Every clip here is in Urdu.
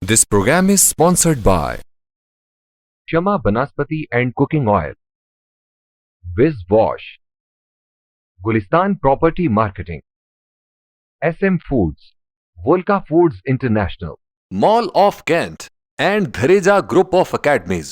This program is sponsored by Shama Banaspati and Cooking Oil, Viz Wash, Gulistan Property Marketing, SM Foods, Volca Foods International, Mall of Kent, and Dhareja Group of Academies.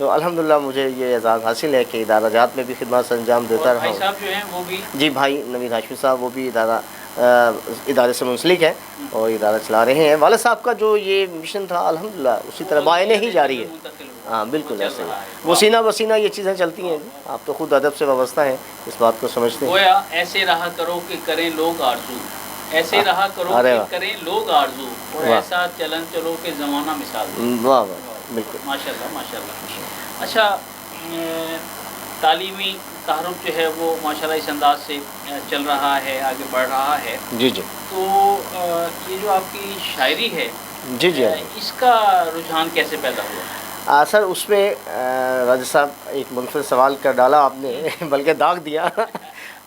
تو الحمدللہ مجھے یہ اعزاز حاصل ہے کہ ادارہ جات میں بھی خدمات سے انجام دیتا اور رہا بھائی ہوں. صاحب جو ہیں وہ بھی جی بھائی نوید ہاشمی صاحب وہ بھی ادارے سے منسلک ہیں اور ادارہ چلا رہے ہیں. والد صاحب کا جو یہ مشن تھا الحمدللہ اسی طرح بائنے ہی جاری ہے. ہاں بالکل ایسے ہی وہ سینہ بسینہ یہ چیزیں چلتی ہیں. آپ تو خود ادب سے وابستہ ہیں, اس بات کو سمجھتے ہیں. گویا ایسے رہا کرو کہ کریں لوگ آرزو, ایسے رہا کرو ارے کہ واہ. کریں لوگ آرزو, اور واہ. ایسا چلن چلو کہ زمانہ مثال دے. واہ واہ بالکل. ماشاء اللہ ماشاء اللہ. اچھا, تعلیمی تحرک جو ہے وہ ماشاء اللہ اس انداز سے چل رہا ہے, آگے بڑھ رہا ہے. جی جی تو یہ جو آپ کی شاعری ہے جی جی اس کا رجحان کیسے پیدا ہوا؟ سر اس میں راجہ صاحب ایک منفرد سوال کر ڈالا آپ نے, بلکہ داغ دیا.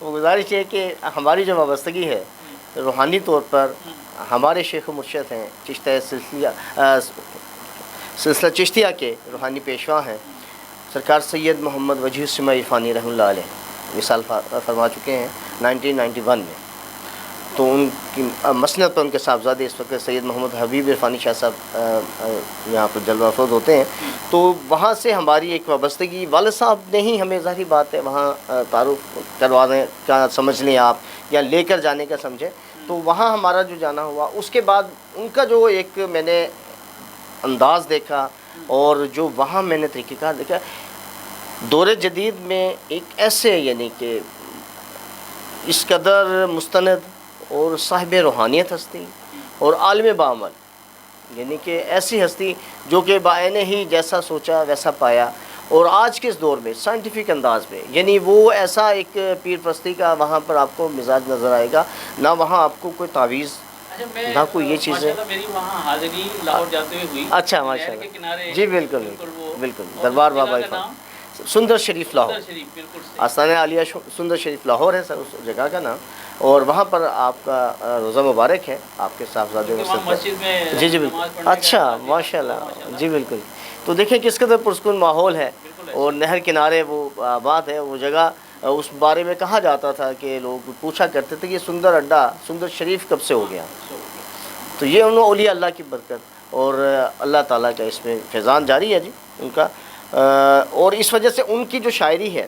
وہ گزارش ہے کہ ہماری جو وابستگی ہے روحانی طور پر ہمارے شیخ و مرشد ہیں, سلسلہ چشتیہ کے روحانی پیشوا ہیں سرکار سید محمد وجیہ السماء عرفانی رحمۃ اللہ علیہ, وصال فرما چکے ہیں 1991 میں. تو ان کی مسند پر ان کے صاحبزادے اس وقت سید محمد حبیب عرفانی شاہ صاحب یہاں پر جلوہ افروز ہوتے ہیں. تو وہاں سے ہماری ایک وابستگی, والد صاحب نے ہی ہمیں ظاہری بات ہے وہاں تعارف کروانے کا سمجھ لیں آپ, یا لے کر جانے کا سمجھیں. تو وہاں ہمارا جو جانا ہوا, اس کے بعد ان کا جو ایک میں نے انداز دیکھا اور جو وہاں میں نے طریقہ کار دیکھا, دور جدید میں ایک ایسے یعنی کہ اس قدر مستند اور صاحب روحانیت ہستی اور عالم بعمل, یعنی کہ ایسی ہستی جو کہ بعین ہی جیسا سوچا ویسا پایا. اور آج کے اس دور میں سائنٹیفک انداز میں, یعنی وہ ایسا ایک پیر پرستی کا وہاں پر آپ کو مزاج نظر آئے گا, نہ وہاں آپ کو کوئی تعویذ, نہ کوئی یہ چیزیں. میری وہاں حاضری لاہور جاتے ہوئے ہوئی. اچھا ماشاء اللہ. جی بالکل بالکل. دربار بابا سندر شریف لاہور, آستانہ عالیہ سندر شریف لاہور ہے سر اس جگہ کا نام. اور وہاں پر آپ کا روزہ مبارک ہے, آپ کے صاحبزادے میں. جی جی بالکل. اچھا ماشاء اللہ. جی بالکل. تو دیکھیں کس قدر پرسکون ماحول ہے, اور نہر کنارے وہ آباد ہے وہ جگہ. اس بارے میں کہا جاتا تھا کہ لوگ پوچھا کرتے تھے کہ سندر اڈا سندر شریف کب سے ہو گیا. تو یہ انہوں اولیاء اللہ کی برکت اور اللہ تعالیٰ کا اس میں فیضان جاری ہے جی ان کا. اور اس وجہ سے ان کی جو شاعری ہے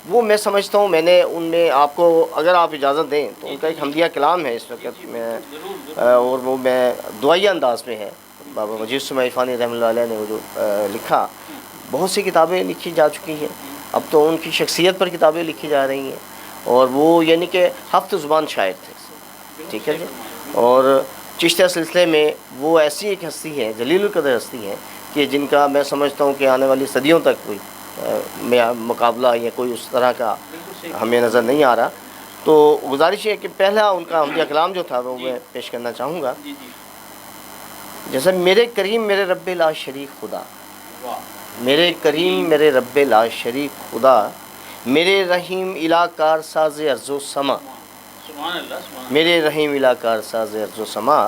وہ میں سمجھتا ہوں, میں نے ان میں آپ کو اگر آپ اجازت دیں تو ان کا ایک حمدیہ کلام ہے اس وقت میں, اور وہ میں دعائیہ انداز میں ہے. بابا وجیہ السماء عرفانی رحمۃ اللہ علیہ نے وہ جو لکھا, بہت سی کتابیں لکھی جا چکی ہیں, اب تو ان کی شخصیت پر کتابیں لکھی جا رہی ہیں. اور وہ یعنی کہ ہفت زبان شاعر تھے, ٹھیک ہے جی. اور چشتیہ سلسلے میں وہ ایسی ایک ہستی ہے, جلیل القدر ہستی ہے, کہ جن کا میں سمجھتا ہوں کہ آنے والی صدیوں تک کوئی مقابلہ یا کوئی اس طرح کا ہمیں نظر نہیں آ رہا. تو گزارش ہے کہ پہلا ان کا حمدیہ کلام جو تھا وہ میں پیش کرنا چاہوں گا. جیسے میرے کریم میرے رب لا شریک خدا, میرے کریم میرے رب لا شریک خدا, میرے رحیم الہ کار ساز ارض و سما, میرے رحیم الہ کار ساز ارض و سما,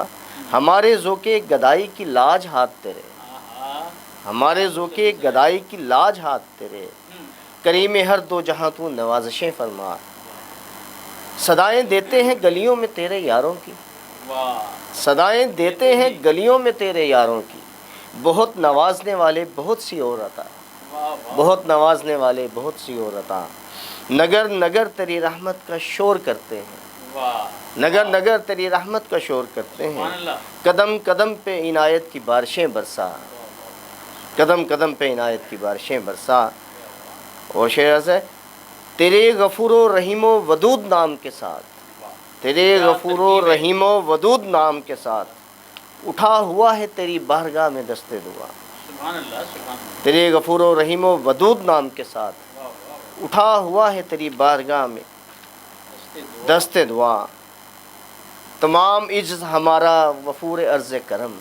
ہمارے ذوق گدائی کی لاج ہاتھ تیرے, ہمارے ذوق گدائی کی لاج ہاتھ تیرے, کریم ہر دو جہاں تو نوازشیں فرما, صدائیں دیتے ہیں گلیوں میں تیرے یاروں کی, صدائیں دیتے ہیں گلیوں میں تیرے یاروں کی, بہت نوازنے والے بہت سی اور عطا, بہت نوازنے والے بہت سی اور عطا, نگر نگر تیری رحمت کا شور کرتے ہیں, نگر نگر تیری رحمت کا شور کرتے ہیں, قدم قدم پہ عنایت کی بارشیں برسا, قدم قدم پہ عنایت کی بارشیں برسا. اور شعر ہے تیرے غفور و رحیم و ودود نام کے ساتھ, تیرے غفور و رحیم و ودود نام کے ساتھ, اٹھا ہوا ہے تیری بارگاہ میں دست دعا, تیرے غفور و رحیم و ودود نام کے ساتھ, اٹھا ہوا ہے تیری بارگاہ میں دست دعا, تمام عجز ہمارا وفور عرض کرم,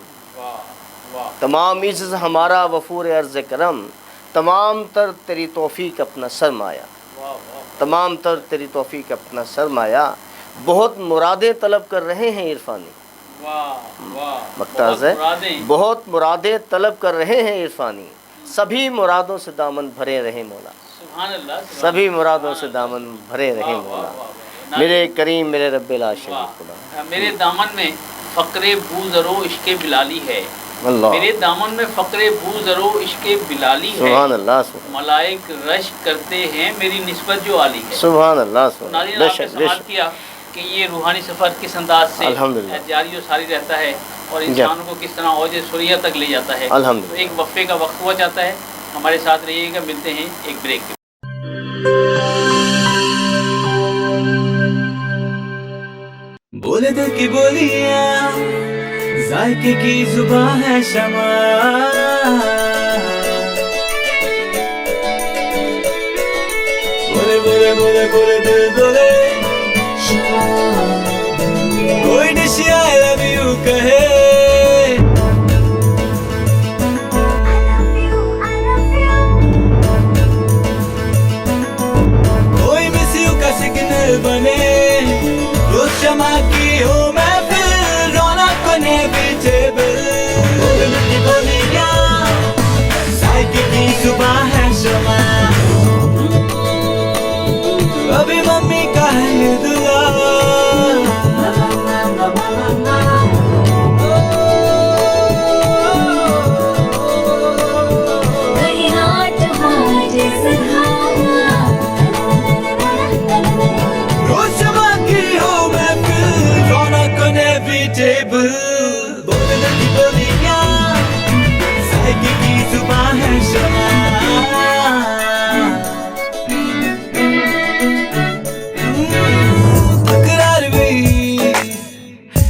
تمام عجز ہمارا وفور عرض کرم, تمام تر تیری توفیق اپنا سرمایہ, تمام تر تیری توفیق اپنا سرمایہ, بہت مرادیں طلب کر رہے ہیں عرفانی, مقتاز ہے بہت مرادیں طلب کر رہے ہیں عرفانی, سبھی مرادوں سے دامن بھرے رہے مولا, سبھی مرادوں سے دامن بھرے رہے مولا, میرے کریم میرے رب لا شریک خدا. میرے دامن میں فقر بو ذرو عشق بلالی ہے, اللہ میرے دامن میں فقر بو ذرو عشق بلالی ہے، سبحان اللہ ملائک رشک کرتے ہیں میری نسبت جو عالی ہے۔ سبحان اللہ ناظرین بے آپ نے شک بے سماعت شک کیا کہ یہ روحانی سفر کس انداز سے الحمدللہ جاری و ساری رہتا ہے اور انسان کو کس طرح اوج سریہ تک لے جاتا ہے۔ الحمدللہ۔ تو ایک وقفے کا وقت ہوا جاتا ہے، ہمارے ساتھ رہیے گا، ملتے ہیں ایک بریک کے۔ بولے دل کی بولیاں، ذائقے کی زبان ہے شمع، بولے بولے بولے بولے دل بولے، کوئی ڈش آئی لو یو کہے، کوئی مس یو کا سگنل بنے، روز شمع کی ہو محفل، رونق بنے بیچیبل، بولے دل کی بولیاں، ذائقے کی زبان ہے شمع، ابھی ممی کا ہے یہ دعا، روز شمع کی ہو محفل، رونق بنے بیچیبل، بولے دل کی بولیاں، ذائقے کی زبان ہے شمع، تکرار بھی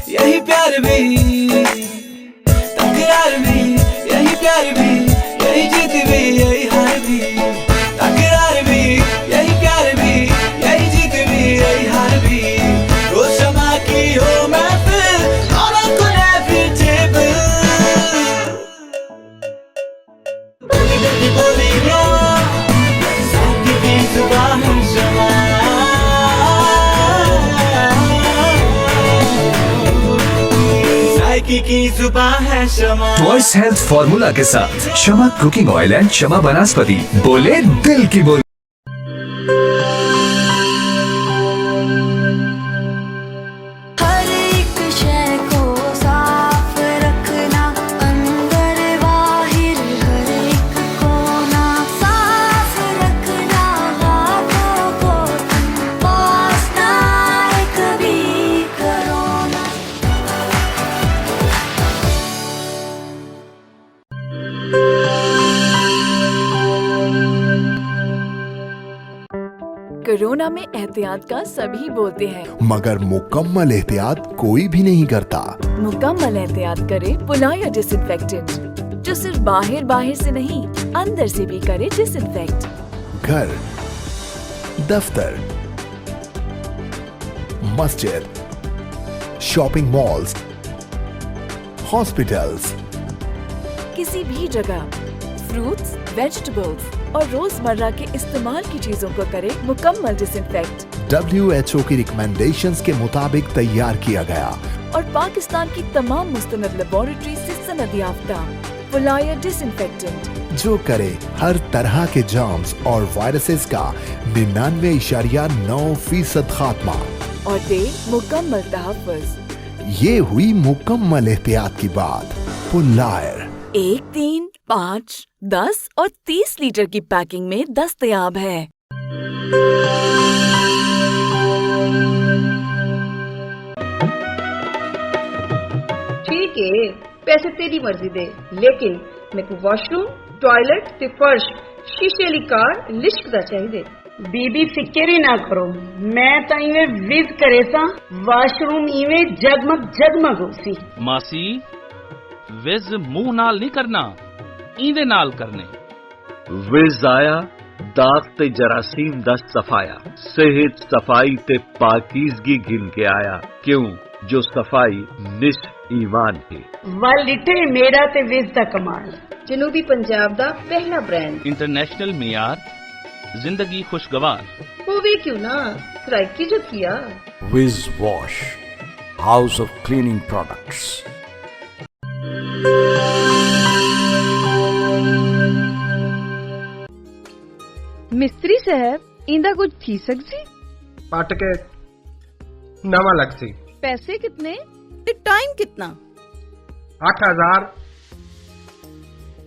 یہی پیار بھی، تکرار بھی یہی پیار بھی، یہی جیت بھی یہی ہار بھی، تکرار بھی یہی پیار بھی، یہی جیت بھی یہی ہار بھی، روز شمع کی ہو محفل، رونق بنے بیچیبل، بولے دل کی بولیاں، ذائقے کی زبان ہے شمع، ذائقے کی زبان ہے شمع۔ وائس ہیلتھ فارمولا کے ساتھ شمع کوکنگ آئل اینڈ شمع بناسپتی، بولے دل کی بولی۔ ہر ایک شے کو صاف رکھنا، اندر باہر ہر ایک کونا صاف رکھنا، ہاتھوں کو پاس نہ آئے کبھی کرونا۔ کورونا میں احتیاط کا سبھی بولتے ہیں، مگر مکمل احتیاط کوئی بھی نہیں کرتا۔ مکمل احتیاط کرے پلایا ڈس انفیکٹنٹ، جو صرف باہر سے نہیں اندر سے بھی کرے ڈس انفیکٹ۔ گھر، دفتر، مسجد، شاپنگ مالز، ہاسپٹلز، کسی بھی جگہ فروٹس، ویجیٹیبلز اور روزمرہ کے استعمال کی چیزوں کو کرے مکمل ڈس انفیکٹ، WHO کی ریکمینڈیشنز کے مطابق تیار کیا گیا۔ اور پاکستان کی تمام مستند لیبارٹری سے سند یافتہ پلایا ڈس انفیکٹنٹ، جو کرے ہر طرح کے جرمز اور وائرسز کا 99.9% خاتمہ۔ اور دے مکمل تحفظ۔ یہ ہوئی مکمل احتیاط کی بات۔ پلائر 1، 3، 5، 10 اور 30 لیٹر کی پیکنگ میں دستیاب ہے۔ ٹھیک ہے، پیسے تیری مرضی دے، لیکن میں کو واش روم، ٹوائلٹ تے فرش شیشے والی کار لشک دا چاہیے۔ بی بی فکر ہی نہ کرو، میں تا ایویں وز کرے سا، واش روم ایویں جگمگ جگمگ ہو سی۔ ماسی وز منہ نال نہیں کرنا، ایندے نال کرنے۔ وز آیا داغ تے جراثیم دا صفایا، صحت صفائی تے پاکیزگی گن کے آیا، کیوں جو صفائی نصف ایمان ہے۔ والٹے میرا تے وز دا کمال، جنوبی پنجاب دا پہلا برانڈ، انٹرنیشنل معیار، زندگی خوشگوار۔ ہووے کیوں نہ سرائکی جو کیا۔ Wiz Wash, house of cleaning products. مستری صاحب ایندا کچھ تھی سکسی؟ پٹ کے نواں لگ سی۔ پیسے کتنے تے ٹائم کتنا؟ 8000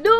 2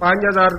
5000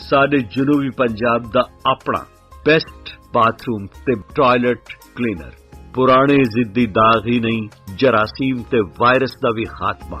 ਸਾਡੇ ਜਨੂਬੀ ਪੰਜਾਬ ਦਾ ਆਪਣਾ ਬੈਸਟ ਬਾਥਰੂਮ ਤੇ ਟਾਇਲਟ ਕਲੀਨਰ, ਪੁਰਾਣੇ ਜ਼ਿੱਦੀ ਦਾਗ ਹੀ ਨਹੀਂ, ਜਰਾਸੀਮ ਤੇ ਵਾਇਰਸ ਦਾ ਵੀ ਖਾਤਮਾ।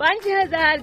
5000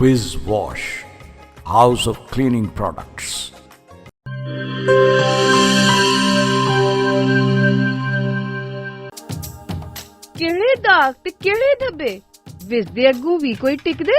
Whiz Wash, House of Cleaning Products. ਕਿਹੜੇ ਦਾਗ ਤੇ ਕਿਹੜੇ ਧੱਬੇ ਵਿਸ ਦੇ ਅੱਗੋਂ ਵੀ ਕੋਈ ਟਿਕਦੇ।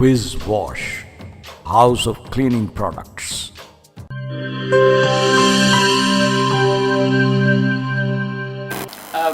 Whiz Wash, House of Cleaning Products.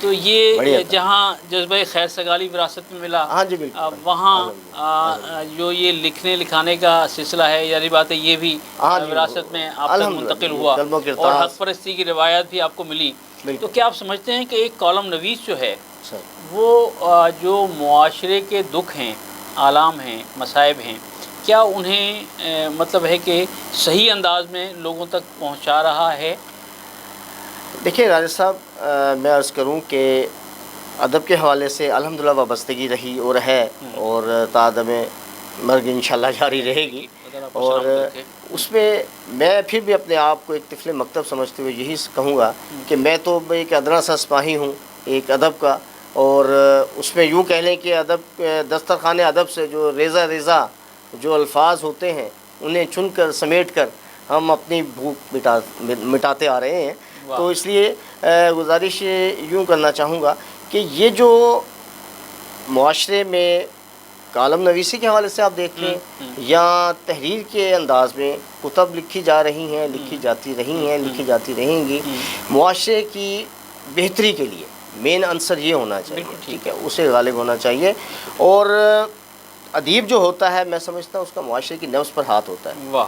تو یہ جہاں جذبہ خیر سگالی وراثت میں ملا، ہاں جی بالکل، وہاں جو یہ لکھنے لکھانے کا سلسلہ ہے، یعنی بات ہے یہ بھی وراثت میں آپ تک منتقل ہوا، اور حق پرستی کی روایت بھی آپ کو ملی. تو کیا آپ سمجھتے ہیں کہ ایک کالم نویس جو ہے وہ جو معاشرے کے دکھ ہیں، آلام ہیں، مصائب ہیں، کیا انہیں مطلب ہے کہ صحیح انداز میں لوگوں تک پہنچا رہا ہے؟ دیکھیں راجہ صاحب، میں عرض کروں کہ ادب کے حوالے سے الحمدللہ وابستگی رہی اور ہے، اور تعدم مرگ انشاءاللہ جاری رہے گی. اور اس میں میں پھر بھی اپنے آپ کو ایک طفل مکتب سمجھتے ہوئے یہی کہوں گا کہ میں تو ایک ادنا سا سپاہی ہوں ایک ادب کا، اور اس میں یوں کہہ لیں کہ ادب دسترخوان ادب سے جو ریزہ ریزہ جو الفاظ ہوتے ہیں انہیں چن کر سمیٹ کر ہم اپنی بھوک مٹاتے آ رہے ہیں. تو اس لیے گزارش یوں کرنا چاہوں گا کہ یہ جو معاشرے میں کالم نویسی کے حوالے سے آپ دیکھ لیں یا تحریر کے انداز میں کتب لکھی جا رہی ہیں، لکھی جاتی رہی ہیں، لکھی جاتی رہیں گی، معاشرے کی بہتری کے لیے مین عنصر یہ ہونا چاہیے، ٹھیک ہے، اسے غالب ہونا چاہیے. اور ادیب جو ہوتا ہے میں سمجھتا ہوں اس کا معاشرے کی نفس پر ہاتھ ہوتا ہے. واہ،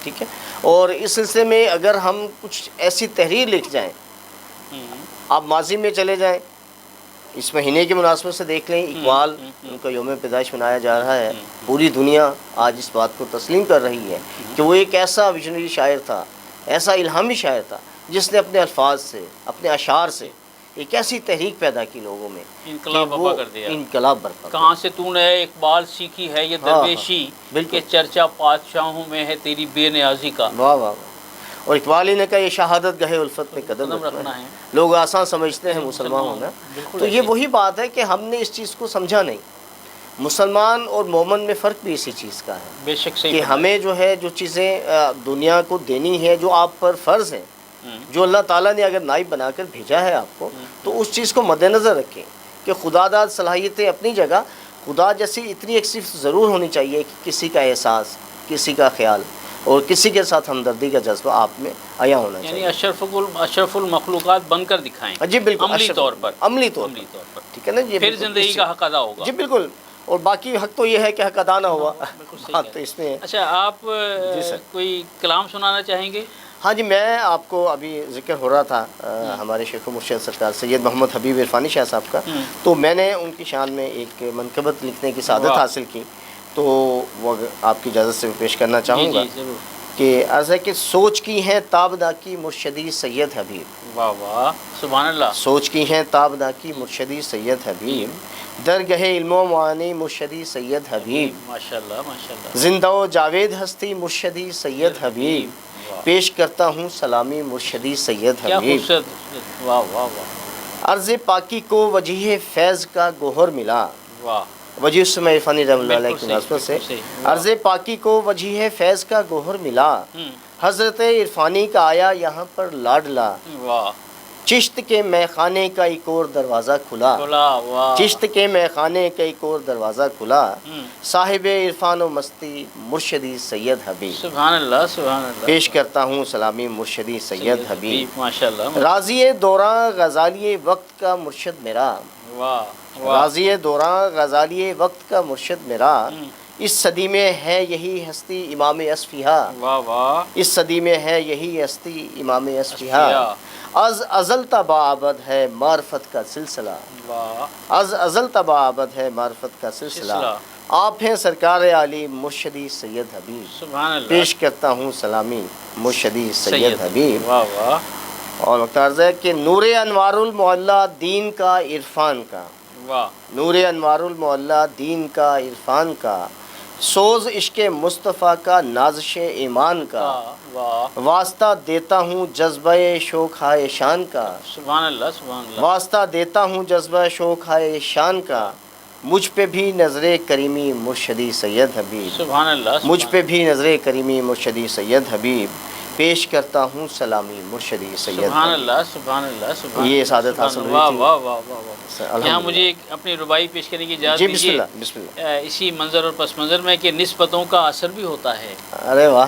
ٹھیک ہے. اور اس سلسلے میں اگر ہم کچھ ایسی تحریر لکھ جائیں، آپ ماضی میں چلے جائیں، اس مہینے کی مناسبت سے دیکھ لیں، اقبال ان کا یوم پیدائش منایا جا رہا ہے. پوری دنیا آج اس بات کو تسلیم کر رہی ہے کہ وہ ایک ایسا ویژنری شاعر تھا، ایسا الہامی شاعر تھا جس نے اپنے الفاظ سے، اپنے اشعار سے ایک ایسی تحریک پیدا کی لوگوں میں، انقلاب برپا کر دیا. انقلاب برپا. کہاں سے تو نے اقبال سیکھی ہے یہ درویشی کہ چرچا بادشاہوں میں ہے تیری بے نیازی کا. واہ واہ. اور اقبال ہی نے کہا یہ شہادت گہے الفت میں قدم رکھنا ہے. لوگ آسان سمجھتے ہیں مسلمان ہونا، تو یہ وہی بات ہے کہ ہم نے اس چیز کو سمجھا نہیں. مسلمان اور مومن میں فرق بھی اسی چیز کا ہے، بے شک صحیح، کہ ہمیں جو ہے جو چیزیں دنیا کو دینی ہے، جو آپ پر فرض ہیں، جو اللہ تعالیٰ نے اگر نائب بنا کر بھیجا ہے آپ کو، تو اس چیز کو مد نظر رکھیں کہ خدا داد صلاحیتیں اپنی جگہ، خدا جیسی اتنی ایک صرف ضرور ہونی چاہیے کہ کسی کا احساس، کسی کا خیال اور کسی کے ساتھ ہمدردی کا جذبہ آپ میں عیاں ہونا چاہیے. یعنی اشرف المخلوقات بن کر دکھائیں. جی بالکل، عملی طور پر، عملی طور پر، ٹھیک ہے نا جی. پھر زندگی کا حق ادا ہوگا. جی بالکل. اور باقی حق تو یہ ہے کہ حق ادا نہ ہوا، بات تو اس میں. اچھا، آپ کوئی کلام سنانا چاہیں گے؟ ہاں جی، میں آپ کو ابھی ذکر ہو رہا تھا ہمارے شیخ و مرشد سرکار سید محمد حبیب عرفانی شاہ صاحب کا، تو میں نے ان کی شان میں ایک منقبت لکھنے کی سعادت حاصل کی، تو وہ آپ کی اجازت سے پیش کرنا چاہوں گا کہ عرض ہے کہ سوچ کی ہیں تابدہ کی مرشدی سید حبیب. واہ واہ، سبحان اللہ. سوچ کی ہیں تابدہ کی مرشدی سید حبیب، درگہ علم و معانی مرشدی سید حبیب. ماشاءاللہ ماشاءاللہ. زندہ و جاوید ہستی مرشدی سید حبیب، پیش کرتا ہوں سلامی مرشدی سید حبیب. واہ واہ واہ. عرض پاکی کو وجیہ فیض کا گوہر ملا. واہ. وجیہ السمع عرفانی رحمۃ اللہ علیہ کی مناسبت سے عرض پاکی کو وجیہ فیض کا گوہر ملا، حضرت عرفانی کا آیا یہاں پر لاڈلا. واہ. چشت کے میخانے کا ایک اور دروازہ کھلا. چشت کے میخانے کا ایک اور دروازہ کھلا، صاحب عرفان و مستی مرشدی سید حبیب. سبحان اللہ سبحان اللہ. پیش کرتا ہوں سلامی مرشدی سید حبیب. ماشاءاللہ. راضی دوراں غزالی وقت کا مرشد میرا. واہ. راضی دوراں غزالی وقت کا مرشد میرا، اس صدی میں ہے یہی ہستی امام اصفیہ. واہ واہ. اس صدی میں ہے یہی ہستی امام اصفیہ، از ازل تباعبد ہے معرفت کا سلسلہ. از ازل تباعبد ہے معرفت کا سلسلہ، آپ ہیں سرکار عالی مرشدی سید حبیب. سبحان اللہ. پیش کرتا ہوں سلامی مرشدی سید حبیب. واہ واہ. اور مقتض ہے کہ نور انوار المعلا دین کا عرفان کا. واہ. نور انوار المعلا دین کا عرفان کا، سوز عشق مصطفیٰ کا نازش ایمان کا. واسطہ دیتا ہوں جذبہ شوق ہائے شان کا. سبحان اللہ سبحان اللہ. واسطہ دیتا ہوں جذبہ شوق ہائے شان کا، مجھ پہ بھی نظر کریمی مرشدی سید حبیب. سبحان اللہ. مجھ پہ بھی نظر کریمی مرشدی سید حبیب، پیش کرتا ہوں سلامی مرشدی سید. سبحان اللہ سبحان اللہ سبحان. یہ سعادت حاصل ہوئی تھی. واہ واہ واہ. یہاں مجھے اپنی ربائی پیش کرنے کی اجازت جی. دیجیے. بسم اللہ. اسی منظر اور پس منظر میں کہ نسبتوں کا اثر بھی ہوتا ہے. ارے واہ.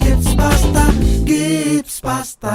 Gibbs pasta, Gibbs pasta.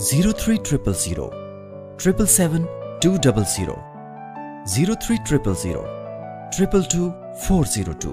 0300 777 200 0300 222 402।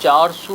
400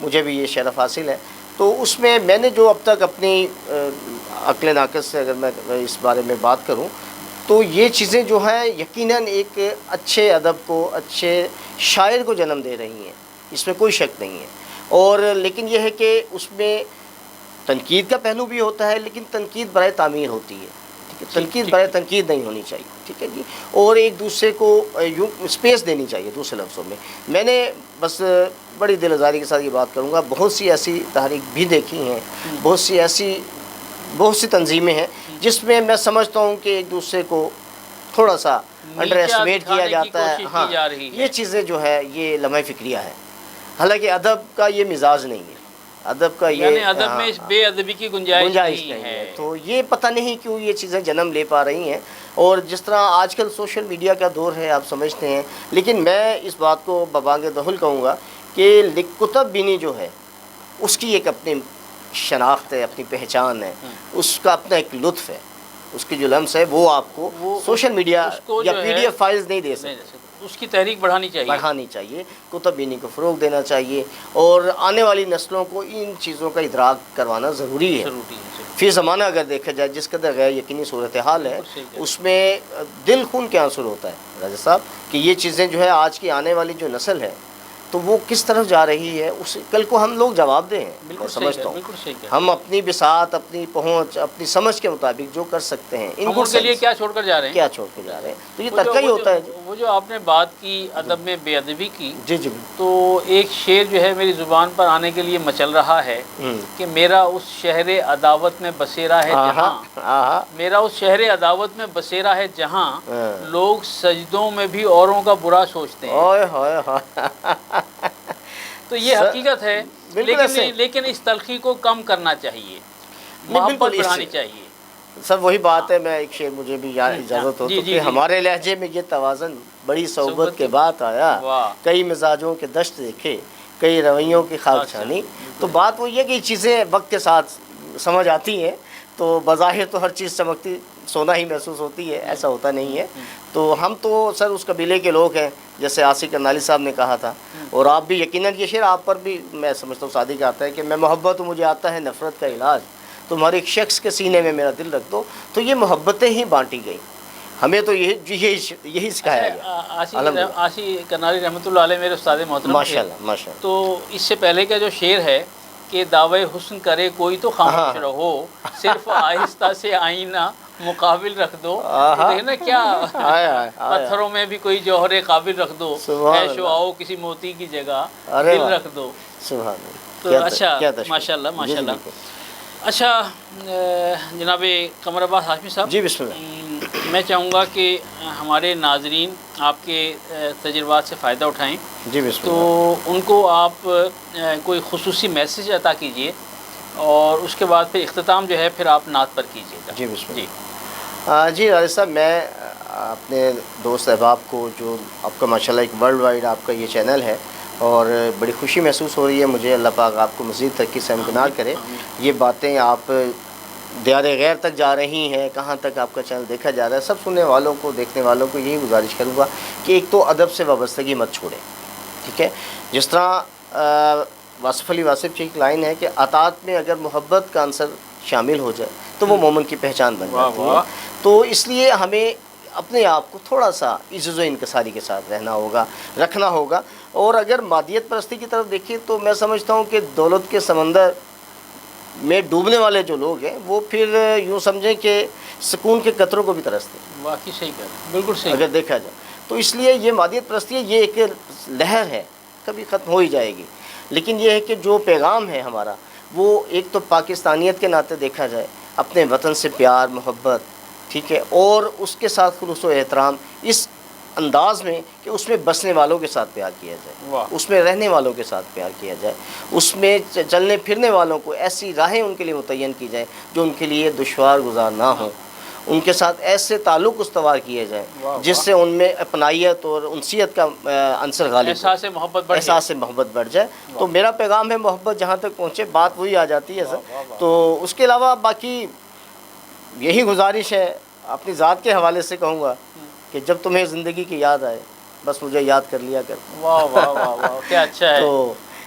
مجھے بھی یہ شرف حاصل ہے. تو اس میں نے جو اب تک اپنی عقل ناقص سے اگر میں اس بارے میں بات کروں تو یہ چیزیں جو ہیں یقیناً ایک اچھے ادب کو، اچھے شاعر کو جنم دے رہی ہیں، اس میں کوئی شک نہیں ہے. اور لیکن یہ ہے کہ اس میں تنقید کا پہلو بھی ہوتا ہے، لیکن تنقید برائے تعمیر ہوتی ہے. ٹھیک ہے، تنقید برائے تنقید نہیں ہونی چاہیے. ٹھیک ہے جی. اور ایک دوسرے کو یوں اسپیس دینی چاہیے. دوسرے لفظوں میں میں نے بس بڑی دل آزاری کے ساتھ یہ بات کروں گا، بہت سی ایسی تحریک بھی دیکھی ہیں، بہت سی تنظیمیں ہیں جس میں میں سمجھتا ہوں کہ ایک دوسرے کو تھوڑا سا انڈر ایسٹیمیٹ کیا جاتا ہے. ہاں، یہ چیزیں جو ہے یہ لمحہ فکریہ ہے. حالانکہ ادب کا یہ مزاج نہیں ہے. ادب کا یعنی ادب میں اس بے ادبی کی گنجائش نہیں ہے. تو یہ پتہ نہیں کیوں یہ چیزیں جنم لے پا رہی ہیں. اور جس طرح آج کل سوشل میڈیا کا دور ہے آپ سمجھتے ہیں، لیکن میں اس بات کو ببانگ دہل کہوں گا کہ کتب بینی جو ہے اس کی ایک اپنی شناخت ہے، اپنی پہچان ہے، اس کا اپنا ایک لطف ہے. اس کی جو لمس ہے وہ آپ کو سوشل میڈیا یا PDF فائلز نہیں دے سکتے. اس کی تحریک بڑھانی چاہیے. کتب بینی کو فروغ دینا چاہیے اور آنے والی نسلوں کو ان چیزوں کا ادراک کروانا ضروری ہے. فی زمانہ اگر دیکھا جائے جس قدر غیر یقینی صورتحال ہے اس میں دل خون کے آنسر ہوتا ہے راجہ صاحب کہ یہ چیزیں جو ہے آج کی آنے والی جو نسل ہے تو وہ کس طرف جا رہی ہے، اس کل کو ہم لوگ جواب دیں. میں سمجھتا ہوں ہم اپنی بساط، اپنی پہنچ، اپنی سمجھ کے مطابق جو کر سکتے ہیں ان کے لیے کیا چھوڑ کر جا رہے ہیں تو یہ ترقی ہی ہوتا ہے. وہ جو آپ نے بات کی ادب میں بے ادبی کی، جی تو ایک شعر جو ہے میری زبان پر آنے کے لیے مچل رہا ہے کہ میرا اس شہر عداوت میں بسیرا ہے جہاں، میرا اس شہر عداوت میں بسیرا ہے جہاں لوگ سجدوں میں بھی اوروں کا برا سوچتے ہیں. تو یہ حقیقت ہے، لیکن اس تلخی کو کم کرنا چاہیے، محبت بڑھانی چاہیے. سب وہی بات ہے. میں ایک شعر مجھے بھی اجازت ہو تو کہ ہمارے لہجے میں یہ توازن بڑی صحبت کے بعد آیا، کئی مزاجوں کے دشت دیکھے، کئی رویوں کی خاک چھانی. تو بات وہ یہ کہ یہ چیزیں وقت کے ساتھ سمجھ آتی ہیں تو بظاہر تو ہر چیز چمکتی سونا ہی محسوس ہوتی ہے، ایسا ہوتا نہیں ہے. تو ہم تو سر اس قبیلے کے لوگ ہیں جیسے عاصی کرنالی صاحب نے کہا تھا، اور آپ بھی یقیناً یہ شعر آپ پر بھی میں سمجھتا ہوں صادق آتا ہے کہ میں محبت ہوں مجھے آتا ہے نفرت کا علاج، تم ہر ایک شخص کے سینے میں میرا دل رکھ دو. تو یہ محبتیں ہی بانٹی گئیں. ہمیں تو یہی سکھایا گیا. عاصی کرنالی رحمۃ اللہ علیہ میرے استاد محترم ماشاء اللہ. تو اس سے پہلے کا جو شعر ہے کہ دعوے حسن کرے کوئی تو خاموش رہو، صرف آہستہ سے آئینہ مقابل رکھ دو. دیکھنا کیا پتھروں میں بھی کوئی جوہر قابل رکھ دو، ایش و آؤ کسی موتی کی جگہ دل رکھ دو. تو اچھا ماشاء اللہ. اچھا جناب قمر عباس ہاشمی صاحب، جی بسم اللہ. میں چاہوں گا کہ ہمارے ناظرین آپ کے تجربات سے فائدہ اٹھائیں. جی بسم اللہ. تو ان کو آپ کوئی خصوصی میسیج عطا کیجئے اور اس کے بعد پھر اختتام جو ہے پھر آپ نعت پر کیجئے گا. جی بسم اللہ. جی راجہ صاحب، میں اپنے دوست احباب کو، جو آپ کا ماشاءاللہ ایک ورلڈ وائڈ آپ کا یہ چینل ہے اور بڑی خوشی محسوس ہو رہی ہے مجھے. اللہ پاک آپ کو مزید ترقی سے امکنار کرے. یہ باتیں آپ دیار غیر تک جا رہی ہیں، کہاں تک آپ کا چینل دیکھا جا رہا ہے. سب سننے والوں کو، دیکھنے والوں کو یہی گزارش کروں گا کہ ایک تو ادب سے وابستگی مت چھوڑیں. ٹھیک ہے، جس طرح واصف علی واصف کی ایک لائن ہے کہ اطاعت میں اگر محبت کا عنصر شامل ہو جائے تو وہ مومن کی پہچان بن جاتی ہے. تو اس لیے ہمیں اپنے آپ کو تھوڑا سا عزت و انکساری کے ساتھ رکھنا ہوگا. اور اگر مادیت پرستی کی طرف دیکھیں تو میں سمجھتا ہوں کہ دولت کے سمندر میں ڈوبنے والے جو لوگ ہیں وہ پھر یوں سمجھیں کہ سکون کے قطروں کو بھی ترستے ہیں. واقعی صحیح کہہ رہے ہیں، بالکل صحیح. اگر دیکھا جائے تو اس لیے یہ مادیت پرستی ہے، یہ ایک لہر ہے، کبھی ختم ہو ہی جائے گی. لیکن یہ ہے کہ جو پیغام ہے ہمارا وہ ایک تو پاکستانیت کے ناطے دیکھا جائے، اپنے وطن سے پیار محبت، ٹھیک ہے، اور اس کے ساتھ خلوص و احترام اس انداز میں کہ اس میں بسنے والوں کے ساتھ پیار کیا جائے، اس میں رہنے والوں کے ساتھ پیار کیا جائے، اس میں چلنے پھرنے والوں کو ایسی راہیں ان کے لیے متعین کی جائیں جو ان کے لیے دشوار گزار نہ ہوں. ان کے ساتھ ایسے تعلق استوار کیے جائیں جس سے ان میں اپنائیت اور انسیت کا عنصر غالب، احساس محبت بڑھ جائے. تو میرا پیغام ہے محبت جہاں تک پہنچے، بات وہی آ جاتی ہے سر. تو اس کے علاوہ باقی یہی گزارش ہے، اپنی ذات کے حوالے سے کہوں گا کہ جب تمہیں زندگی کی یاد آئے بس مجھے یاد کر لیا کر. واہ واہ واہ واہ، کیا اچھا ہے. تو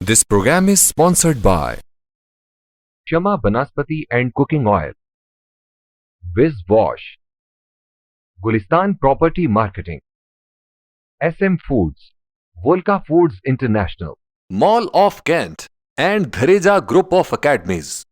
This program is sponsored by Shama Banaspati and Cooking Oil, Viz Wash, Gulistan Property Marketing, SM Foods, Volca Foods International, Mall of Kent, and Dhareja Group of Academies.